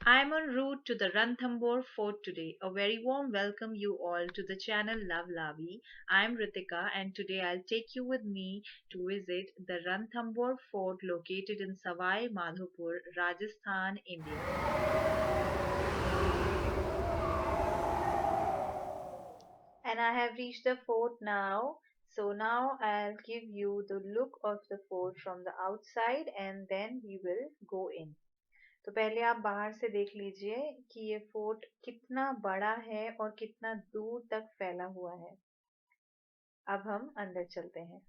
I'm en route to the Ranthambore Fort today. A very warm welcome you all to the channel Love Lavi. I'm Ritika and today I'll take you with me to visit the Ranthambore Fort located in Sawai Madhopur, Rajasthan, India. And I have reached the fort now. So now I'll give you the look of the fort from the outside and then we will go in. तो पहले आप बाहर से देख लीजिए कि ये fort कितना बड़ा है और कितना दूर तक फैला हुआ है। अब हम अंदर चलते हैं।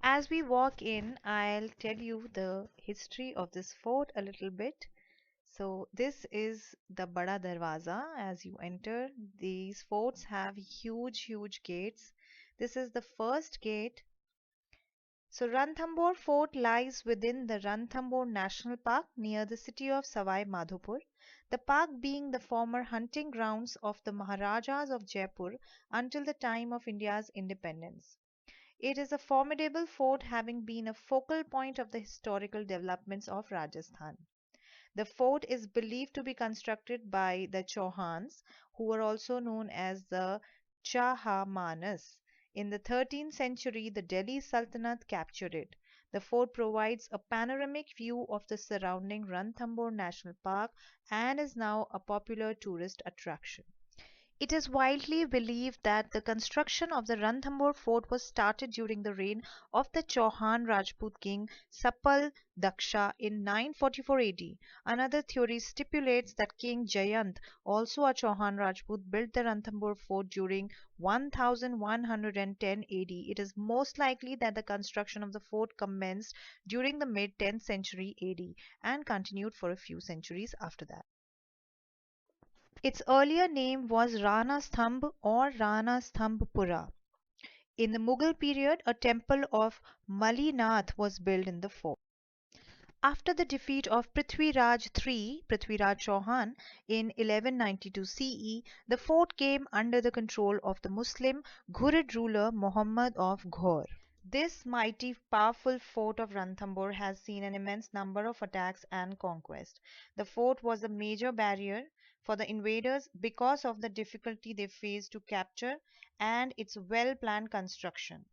As we walk in, I'll tell you the history of this fort a little bit. So this is the Bada Darwaza. As you enter, these forts have huge gates. This is the first gate. So Ranthambore Fort lies within the Ranthambore National Park near the city of Sawai Madhopur, the park being the former hunting grounds of the Maharajas of Jaipur until the time of India's independence. It is a formidable fort having been a focal point of the historical developments of Rajasthan. The fort is believed to be constructed by the Chauhans, who were also known as the Chahamanas. In the 13th century, the Delhi Sultanate captured it. The fort provides a panoramic view of the surrounding Ranthambore National Park and is now a popular tourist attraction. It is widely believed that the construction of the Ranthambore fort was started during the reign of the Chauhan Rajput king Sapal Daksha in 944 AD. Another theory stipulates that King Jayant, also a Chauhan Rajput, built the Ranthambore fort during 1110 AD. It is most likely that the construction of the fort commenced during the mid 10th century AD and continued for a few centuries after that. Its earlier name was Rana Stambh or Rana Stambhpura. In the Mughal period, a temple of Malinath was built in the fort. After the defeat of Prithviraj III, Prithviraj Chauhan, in 1192 CE, the fort came under the control of the Muslim Ghurid ruler Muhammad of Ghor. This mighty, powerful fort of Ranthambore has seen an immense number of attacks and conquests. The fort was a major barrier for the invaders because of the difficulty they faced to capture and its well planned construction.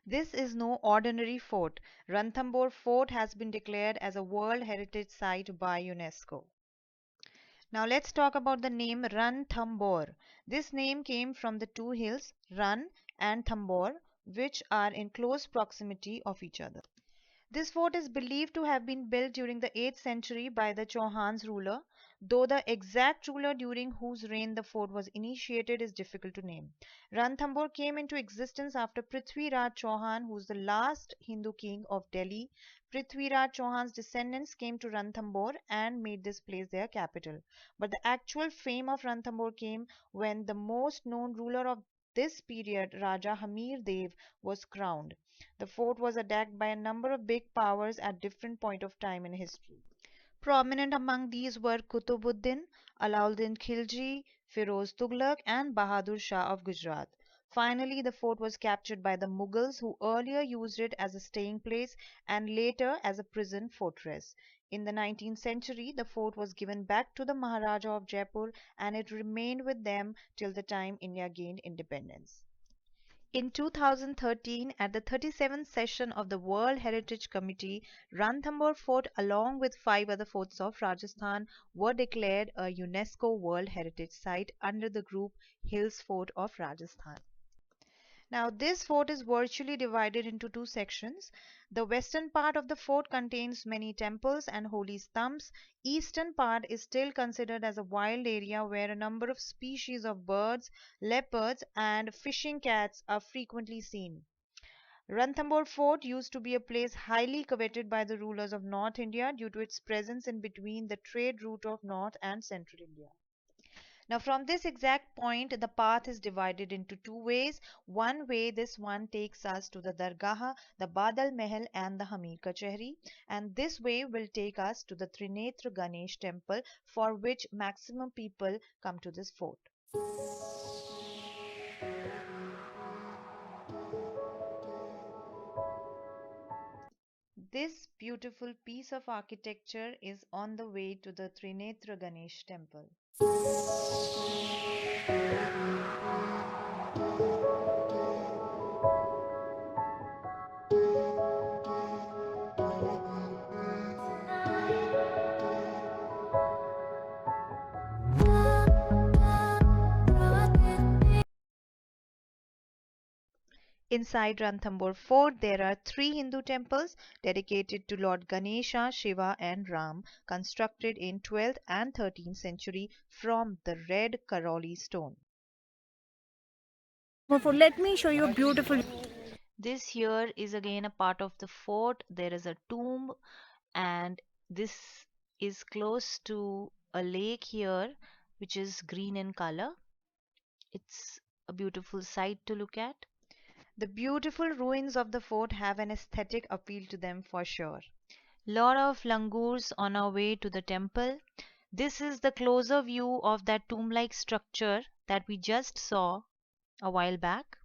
This is no ordinary fort. Ranthambore Fort has been declared as a World Heritage Site by UNESCO. Now let's talk about the name Ranthambore. This name came from the two hills Ran and Thambore, which are in close proximity of each other. This fort is believed to have been built during the 8th century by the Chauhans ruler, though the exact ruler during whose reign the fort was initiated is difficult to name. Ranthambore came into existence after Prithviraj Chauhan, who was the last Hindu king of Delhi. Prithviraj Chauhan's descendants came to Ranthambore and made this place their capital. But the actual fame of Ranthambore came when the most known ruler of this period, Raja Hamir Dev, was crowned. The fort was attacked by a number of big powers at different point of time in history. Prominent among these were Kutubuddin, Alauddin Khilji, Firoz Tughlaq, and Bahadur Shah of Gujarat. Finally, the fort was captured by the Mughals, who earlier used it as a staying place and later as a prison fortress. In the 19th century, the fort was given back to the Maharaja of Jaipur and it remained with them till the time India gained independence. In 2013, at the 37th session of the World Heritage Committee, Ranthambore Fort, along with five other forts of Rajasthan, were declared a UNESCO World Heritage Site under the group Hills Fort of Rajasthan. Now, this fort is virtually divided into two sections. The western part of the fort contains many temples and holy stumps. Eastern part is still considered as a wild area where a number of species of birds, leopards, and fishing cats are frequently seen. Ranthambore Fort used to be a place highly coveted by the rulers of North India due to its presence in between the trade route of North and Central India. Now, from this exact point, the path is divided into two ways. One way, this one takes us to the Dargah, the Badal Mahal, and the Hamir Kachehri, and this way will take us to the Trinetra Ganesh temple, for which maximum people come to this fort. This beautiful piece of architecture is on the way to the Trinetra Ganesh temple. Inside Ranthambore fort, there are three Hindu temples dedicated to Lord Ganesha, Shiva, and Ram, constructed in 12th and 13th century from the red Karoli stone. Let me show you a beautiful. This here is again a part of the fort. There is a tomb, and this is close to a lake here, which is green in color. It's a beautiful sight to look at. The beautiful ruins of the fort have an aesthetic appeal to them for sure. Lot of langurs on our way to the temple. This is the closer view of that tomb-like structure that we just saw a while back.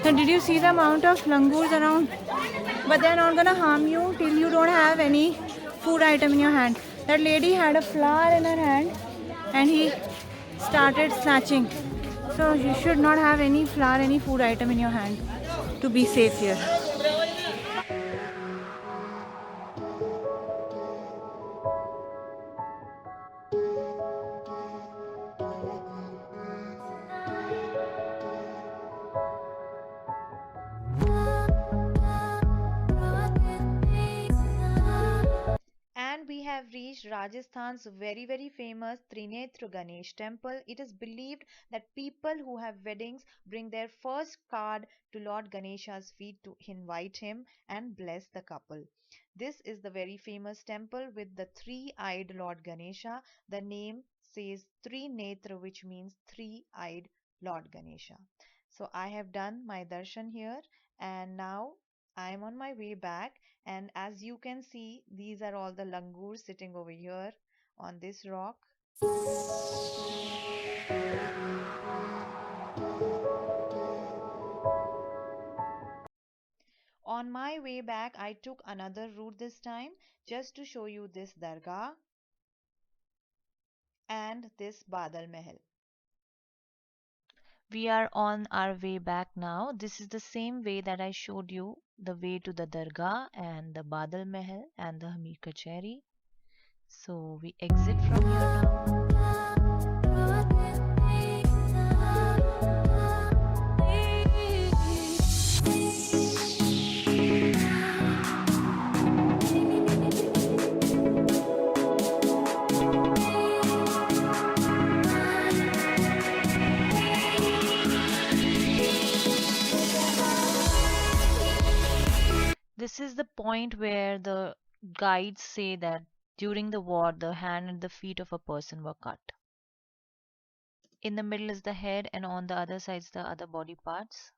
And did you see the amount of langurs around? But they're not gonna harm you till you don't have any food item in your hand. That lady had a flower in her hand and he started snatching. So you should not have any flower, any food item in your hand to be safe here. And we have reached Rajasthan's very famous Trinetra Ganesh temple. It is believed that people who have weddings bring their first card to Lord Ganesha's feet to invite him and bless the couple. This is the very famous temple with the three-eyed Lord Ganesha. The name says Trinetra, which means three-eyed Lord Ganesha. So I have done my darshan here, and now I am on my way back, and as you can see, these are all the langurs sitting over here on this rock. On my way back, I took another route this time just to show you this dargah and this Badal Mahal. We are on our way back now. This is the same way that I showed you the way to the dargah and the Badal Mahal and the Hamir Kacheri. So we exit from here now. This is the point where the guides say that during the war, the hand and the feet of a person were cut. In the middle is the head, and on the other sides, the other body parts.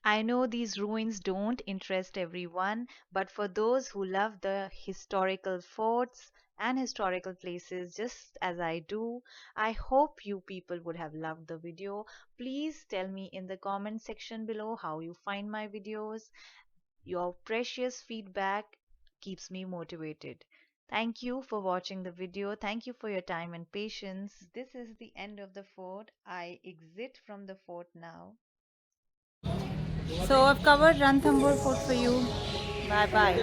I know these ruins don't interest everyone, but for those who love the historical forts and historical places just as I do, I hope you people would have loved the video. Please tell me in the comment section below how you find my videos. Your precious feedback keeps me motivated. Thank you for watching the video. Thank you for your time and patience. This is the end of the fort. I exit from the fort now. So I've covered Ranthambore Fort for you. Bye bye.